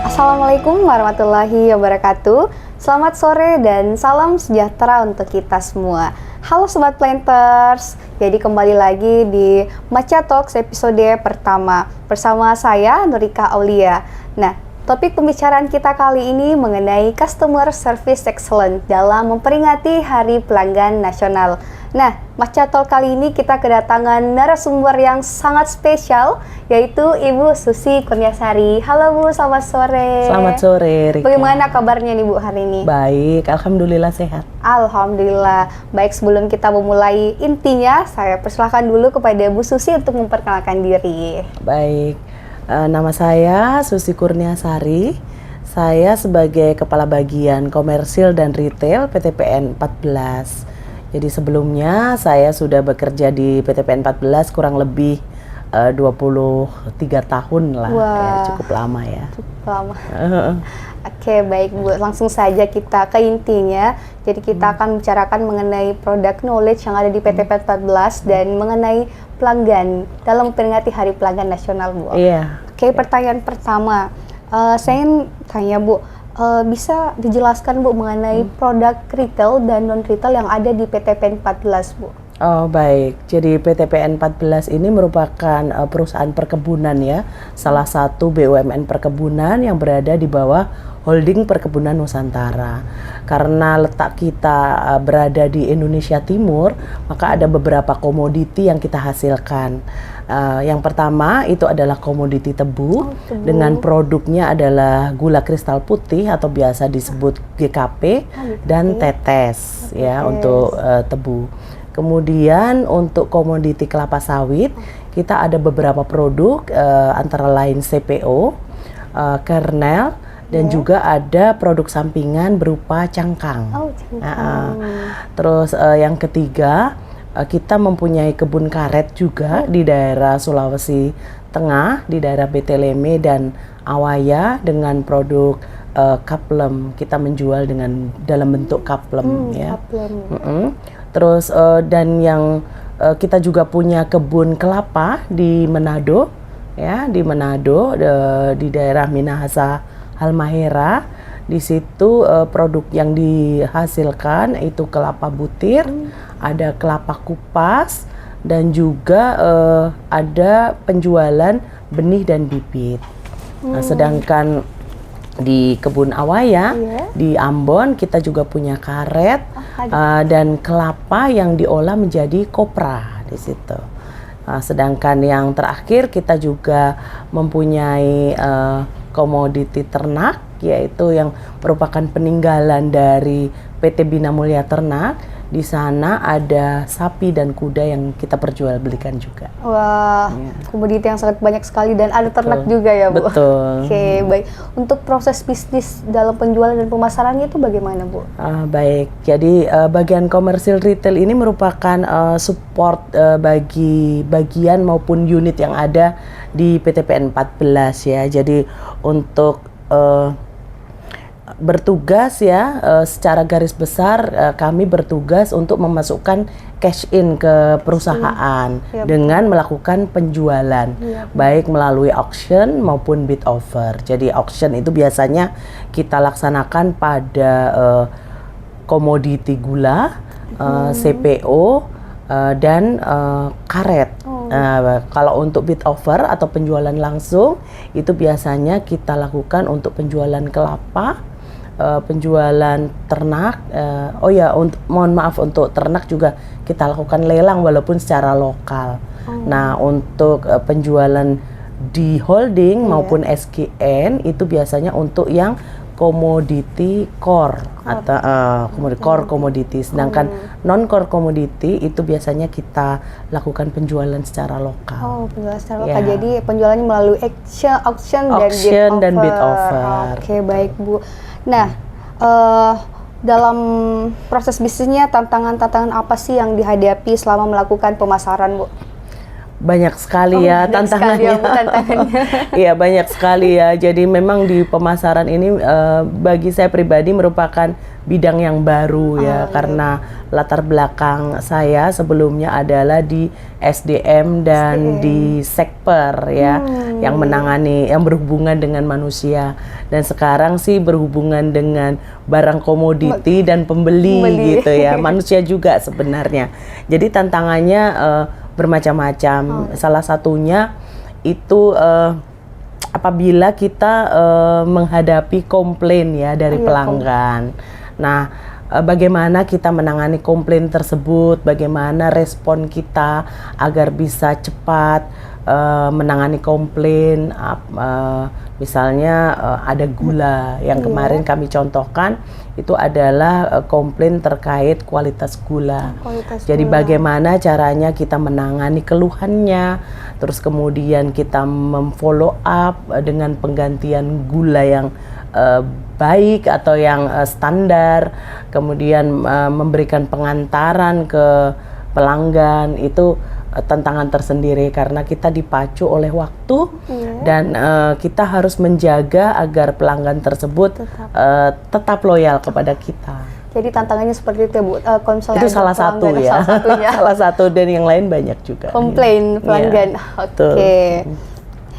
Assalamualaikum warahmatullahi wabarakatuh. Selamat sore dan salam sejahtera untuk kita semua. Halo Sobat Planters, jadi kembali lagi di Macha Talks episode pertama bersama saya Nurika Aulia. Nah, topik pembicaraan kita kali ini mengenai Customer Service Excellence dalam memperingati Hari Pelanggan Nasional. Nah, Macha Talk kali ini kita kedatangan narasumber yang sangat spesial, yaitu Ibu Susi Kurniasari. Halo Bu, selamat sore. Selamat sore, Rika. Bagaimana kabarnya nih Bu hari ini? Baik, alhamdulillah sehat. Alhamdulillah. Baik, sebelum kita memulai intinya, saya persilahkan dulu kepada Bu Susi untuk memperkenalkan diri. Baik, nama saya Susi Kurniasari. Saya sebagai Kepala Bagian Komersil dan Retail PTPN 14. Jadi sebelumnya saya sudah bekerja di PTPN 14 kurang lebih 23 tahun lah. Ya, cukup lama ya. Cukup lama. Oke, baik Bu. Langsung saja kita ke intinya. Jadi kita akan bicarakan mengenai product knowledge yang ada di PTPN 14 dan mengenai pelanggan dalam memperingati Hari Pelanggan Nasional, Bu. Iya. Oke, pertanyaan pertama. Saya tanya Bu, bisa dijelaskan Bu mengenai produk retail dan non-retail yang ada di PTPN 14, Bu? Oh baik, jadi PTPN 14 ini merupakan perusahaan perkebunan ya, salah satu BUMN perkebunan yang berada di bawah Holding Perkebunan Nusantara. Karena letak kita berada di Indonesia Timur, maka ada beberapa komoditi yang kita hasilkan. Yang pertama itu adalah komoditi tebu, dengan produknya adalah gula kristal putih atau biasa disebut GKP dan tetes ya untuk tebu. Kemudian untuk komoditi kelapa sawit kita ada beberapa produk antara lain CPO, kernel, dan juga ada produk sampingan berupa cangkang. Terus yang ketiga kita mempunyai kebun karet juga di daerah Sulawesi Tengah, di daerah Beteleme dan Awaya dengan produk kaplem. Kita menjual dengan dalam bentuk kaplem ya. Terus dan yang kita juga punya kebun kelapa di Manado ya, di Manado di daerah Minahasa Halmahera. Di situ produk yang dihasilkan itu kelapa butir, ada kelapa kupas, dan juga ada penjualan benih dan bibit. Nah, sedangkan di kebun Awaya di Ambon kita juga punya karet dan kelapa yang diolah menjadi kopra di situ. Sedangkan yang terakhir kita juga mempunyai komoditi ternak, yaitu yang merupakan peninggalan dari PT Bina Mulia Ternak. Di sana ada sapi dan kuda yang kita perjualbelikan juga. Wah, komoditi yang sangat banyak sekali dan ada ternak juga ya Bu? Betul. Oke, baik. Untuk proses bisnis dalam penjualan dan pemasarannya itu bagaimana Bu? Baik, jadi bagian komersil retail ini merupakan support bagi bagian maupun unit yang ada di PTPN 14 ya. Jadi untuk bertugas ya, secara garis besar kami bertugas untuk memasukkan cash in ke perusahaan dengan melakukan penjualan baik melalui auction maupun bid offer. Jadi auction itu biasanya kita laksanakan pada komoditi gula, CPO dan karet. Kalau untuk bid offer atau penjualan langsung itu biasanya kita lakukan untuk penjualan kelapa, penjualan ternak. Mohon maaf, untuk ternak juga kita lakukan lelang walaupun secara lokal. Nah, untuk penjualan di holding maupun SKN itu biasanya untuk yang komoditi core atau core komoditi. Sedangkan non core komoditi itu biasanya kita lakukan penjualan secara lokal. Penjualan secara lokal. Jadi penjualannya melalui auction dan bid offer. Oke, baik Bu. Nah, dalam proses bisnisnya tantangan-tantangan apa sih yang dihadapi selama melakukan pemasaran Bu? Banyak sekali ya tantangannya. Iya, banyak sekali ya. Jadi memang di pemasaran ini bagi saya pribadi merupakan bidang yang baru ya, karena latar belakang saya sebelumnya adalah di SDM dan di Sekper ya, yang berhubungan dengan manusia, dan sekarang sih berhubungan dengan barang komoditi dan pembeli gitu ya, manusia juga sebenarnya. Jadi tantangannya bermacam-macam. Salah satunya itu apabila kita menghadapi komplain ya dari pelanggan. Nah, bagaimana kita menangani komplain tersebut, bagaimana respon kita agar bisa cepat menangani komplain. Misalnya ada gula yang kemarin kami contohkan, itu adalah komplain terkait kualitas gula. Jadi bagaimana caranya kita menangani keluhannya, terus kemudian kita memfollow up dengan penggantian gula yang baik atau yang standar, kemudian memberikan pengantaran ke pelanggan. Itu tantangan tersendiri karena kita dipacu oleh waktu dan kita harus menjaga agar pelanggan tersebut tetap loyal kepada kita. Jadi tantangannya seperti itu ya Bu. Itu salah satu ya. Salah satu, dan yang lain banyak juga. Komplain pelanggan. Oke.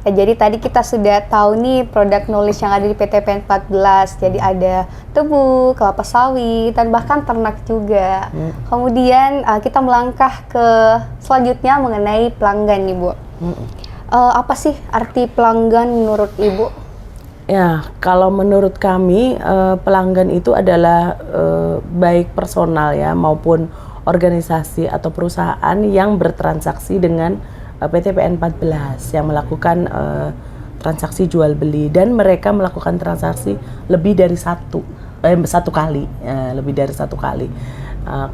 Ya, jadi tadi kita sudah tahu nih produk knowledge yang ada di PTPN 14. Jadi ada tebu, kelapa sawit, dan bahkan ternak juga. Kemudian kita melangkah ke selanjutnya mengenai pelanggan nih Bu. Apa sih arti pelanggan menurut Ibu? Ya, kalau menurut kami pelanggan itu adalah baik personal ya maupun organisasi atau perusahaan yang bertransaksi dengan PTPN 14 yang melakukan transaksi jual beli, dan mereka melakukan transaksi lebih dari satu kali, lebih dari satu kali.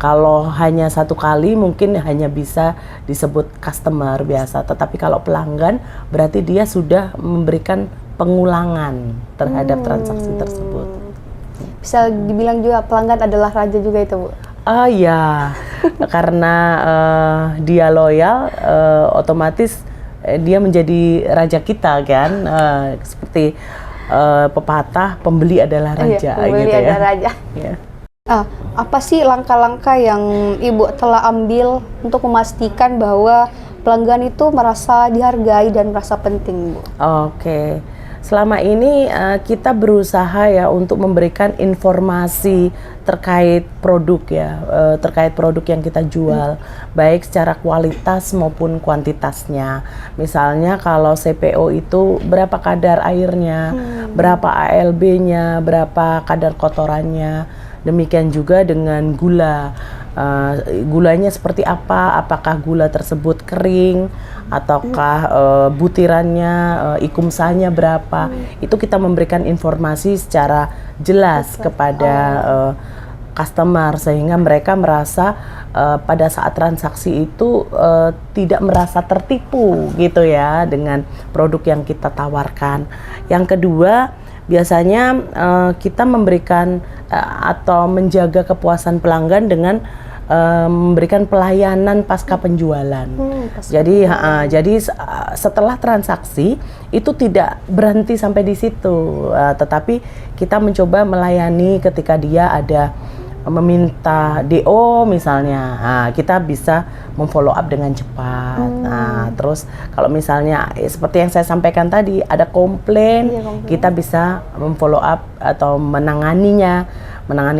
Kalau hanya satu kali mungkin hanya bisa disebut customer biasa, tetapi kalau pelanggan berarti dia sudah memberikan pengulangan terhadap transaksi tersebut. Bisa dibilang juga pelanggan adalah raja juga itu Bu? Ya, karena dia loyal, otomatis dia menjadi raja kita kan. Seperti pepatah, pembeli adalah raja. Pembeli gitu adalah raja. Apa sih langkah-langkah yang Ibu telah ambil untuk memastikan bahwa pelanggan itu merasa dihargai dan merasa penting Bu? Oke. Selama ini kita berusaha ya untuk memberikan informasi terkait produk ya, terkait produk yang kita jual, baik secara kualitas maupun kuantitasnya. Misalnya kalau CPO itu berapa kadar airnya, berapa ALB-nya, berapa kadar kotorannya. Demikian juga dengan gula. Gulanya seperti apa, apakah gula tersebut kering ataukah butirannya, ikumsanya berapa. Itu kita memberikan informasi secara jelas kepada customer sehingga mereka merasa pada saat transaksi itu tidak merasa tertipu gitu ya dengan produk yang kita tawarkan. Yang kedua, biasanya kita memberikan atau menjaga kepuasan pelanggan dengan memberikan pelayanan pasca penjualan. Jadi setelah transaksi itu tidak berhenti sampai di situ, tetapi kita mencoba melayani ketika dia ada meminta DO misalnya, kita bisa memfollow up dengan cepat. Terus kalau misalnya seperti yang saya sampaikan tadi ada komplain, kita bisa memfollow up atau menangani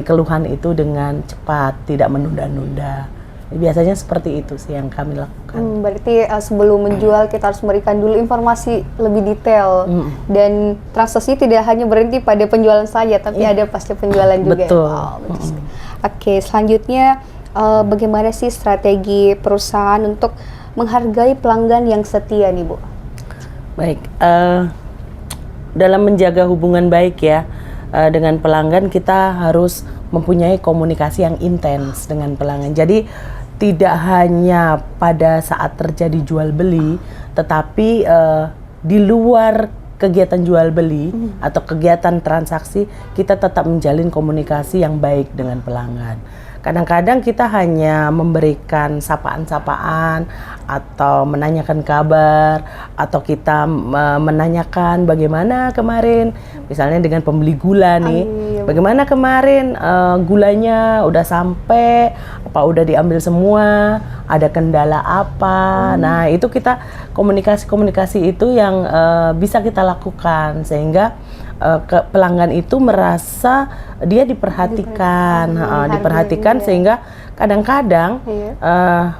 keluhan itu dengan cepat, tidak menunda-nunda. Biasanya seperti itu sih yang kami lakukan. Berarti sebelum menjual kita harus memberikan dulu informasi lebih detail, dan transaksi tidak hanya berhenti pada penjualan saja, tapi ada pasca penjualan juga. Betul. Oke, selanjutnya bagaimana sih strategi perusahaan untuk menghargai pelanggan yang setia nih Bu? Baik, dalam menjaga hubungan baik ya dengan pelanggan, kita harus mempunyai komunikasi yang intens dengan pelanggan. Jadi tidak hanya pada saat terjadi jual beli, tetapi di luar kegiatan jual beli atau kegiatan transaksi, kita tetap menjalin komunikasi yang baik dengan pelanggan. Kadang-kadang kita hanya memberikan sapaan-sapaan atau menanyakan kabar, atau kita menanyakan bagaimana kemarin, misalnya dengan pembeli gula nih, Bagaimana kemarin gulanya udah sampai, apa udah diambil semua, ada kendala apa. Nah, itu kita komunikasi itu yang bisa kita lakukan sehingga pelanggan itu merasa dia diperhatikan sehingga kadang-kadang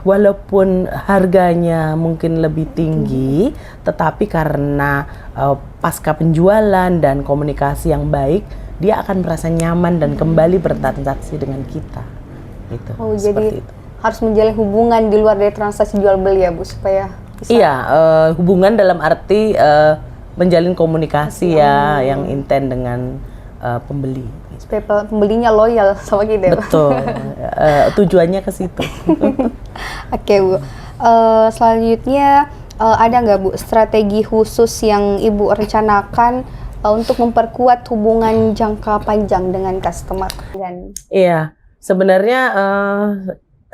walaupun harganya mungkin lebih tinggi, tetapi karena pasca penjualan dan komunikasi yang baik, dia akan merasa nyaman dan kembali bertransaksi dengan kita. Gitu. Oh, jadi itu harus menjalin hubungan di luar dari transaksi jual beli ya Bu, supaya bisa. Iya, hubungan dalam arti menjalin komunikasi ya yang intens dengan pembeli. Supaya pembelinya loyal sama kita. Betul, tujuannya ke situ. Oke Bu, selanjutnya ada nggak Bu strategi khusus yang Ibu rencanakan untuk memperkuat hubungan jangka panjang dengan customer? Iya, sebenarnya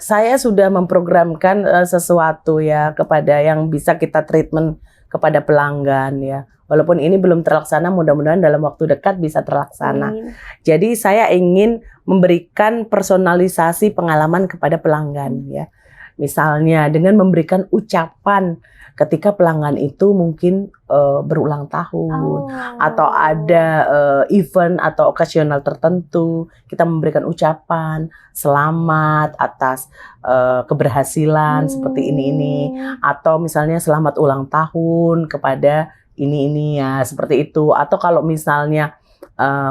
saya sudah memprogramkan sesuatu ya kepada yang bisa kita treatment kepada pelanggan ya. Walaupun ini belum terlaksana, mudah-mudahan dalam waktu dekat bisa terlaksana. Jadi saya ingin memberikan personalisasi pengalaman kepada pelanggan ya. Misalnya dengan memberikan ucapan ketika pelanggan itu mungkin berulang tahun atau ada event atau okasional tertentu, kita memberikan ucapan selamat atas keberhasilan seperti ini atau misalnya selamat ulang tahun kepada ini ya seperti itu. Atau kalau misalnya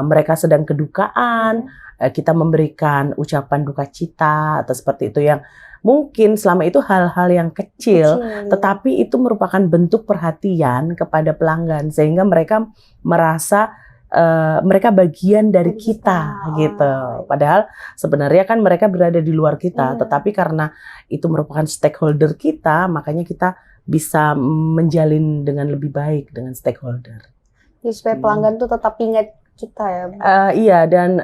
mereka sedang kedukaan, kita memberikan ucapan duka cita atau seperti itu yang mungkin selama itu hal-hal yang kecil, tetapi itu merupakan bentuk perhatian kepada pelanggan sehingga mereka merasa mereka bagian dari kita gitu. Padahal sebenarnya kan mereka berada di luar kita, tetapi karena itu merupakan stakeholder kita, makanya kita bisa menjalin dengan lebih baik dengan stakeholder. Jadi supaya pelanggan tuh tetap ingat kita ya. Iya, dan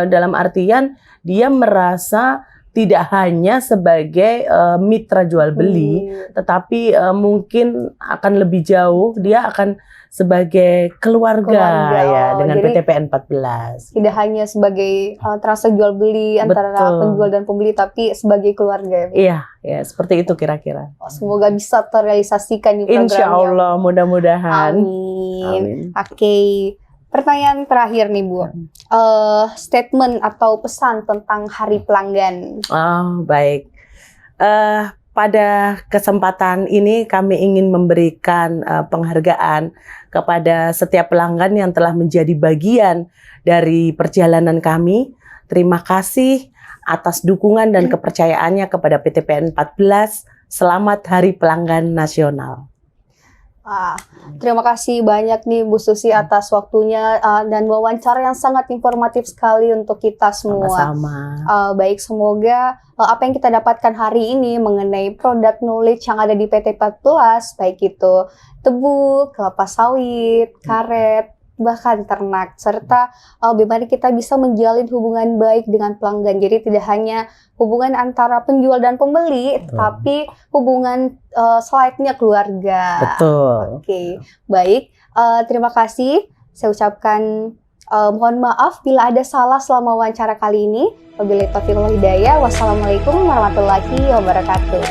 dalam artian dia merasa tidak hanya sebagai mitra jual beli, tetapi mungkin akan lebih jauh, dia akan sebagai keluarga ya dengan PTPN 14. Tidak hanya sebagai transaksi jual beli antara penjual dan pembeli, tapi sebagai keluarga. Iya, ya seperti itu kira-kira. Semoga bisa terrealisasikan di programnya. Insya Allah, mudah-mudahan. Amin. Oke. Pertanyaan terakhir nih Bu, statement atau pesan tentang Hari Pelanggan. Oh, baik. Pada kesempatan ini kami ingin memberikan penghargaan kepada setiap pelanggan yang telah menjadi bagian dari perjalanan kami. Terima kasih atas dukungan dan kepercayaannya kepada PTPN 14. Selamat Hari Pelanggan Nasional. Terima kasih banyak nih Bu Susi atas waktunya dan wawancara yang sangat informatif sekali untuk kita semua. Sama-sama. Baik, semoga apa yang kita dapatkan hari ini mengenai product knowledge yang ada di PT 14, baik itu tebu, kelapa sawit, karet, bahkan ternak, serta bagaimana kita bisa menjalin hubungan baik dengan pelanggan. Jadi tidak hanya hubungan antara penjual dan pembeli, tapi hubungan selainnya keluarga. Betul. Oke, baik. Terima kasih. Saya ucapkan mohon maaf bila ada salah selama wawancara kali ini. Wabillahi taufiq wal hidayah. Wassalamualaikum warahmatullahi wabarakatuh.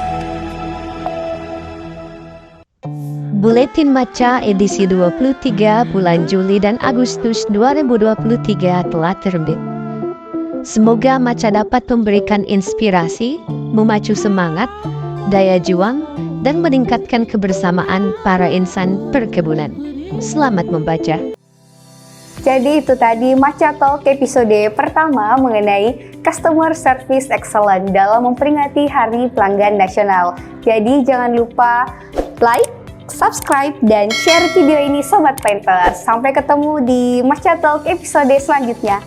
Buletin Matcha edisi 23 bulan Juli dan Agustus 2023 telah terbit. Semoga Matcha dapat memberikan inspirasi, memacu semangat, daya juang, dan meningkatkan kebersamaan para insan perkebunan. Selamat membaca. Jadi itu tadi Matcha Talk episode pertama mengenai Customer Service Excellence dalam memperingati Hari Pelanggan Nasional. Jadi jangan lupa like, subscribe, dan share video ini Sobat Planters. Sampai ketemu di Matcha Talk episode selanjutnya.